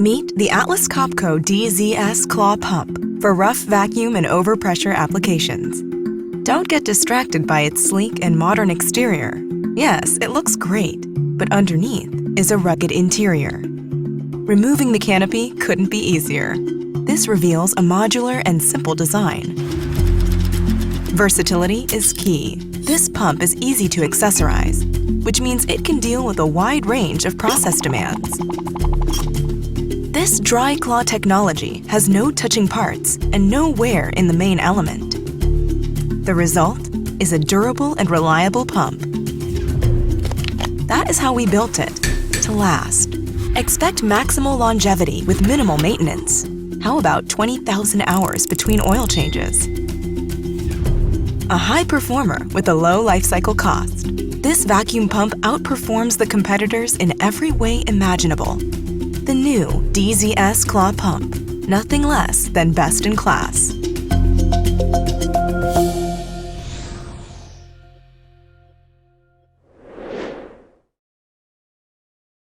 Meet the Atlas Copco DZS Claw Pump for rough vacuum and overpressure applications. Don't get distracted by its sleek and modern exterior. Yes, it looks great, but underneath is a rugged interior. Removing the canopy couldn't be easier. This reveals a modular and simple design. Versatility is key. This pump is easy to accessorize, which means it can deal with a wide range of process demands. This dry claw technology has no touching parts and no wear in the main element. The result is a durable and reliable pump. That is how we built it, to last. Expect maximal longevity with minimal maintenance. How about 20,000 hours between oil changes? A high performer with a low life cycle cost. This vacuum pump outperforms the competitors in every way imaginable. The new DZS Claw Pump, nothing less than best in class.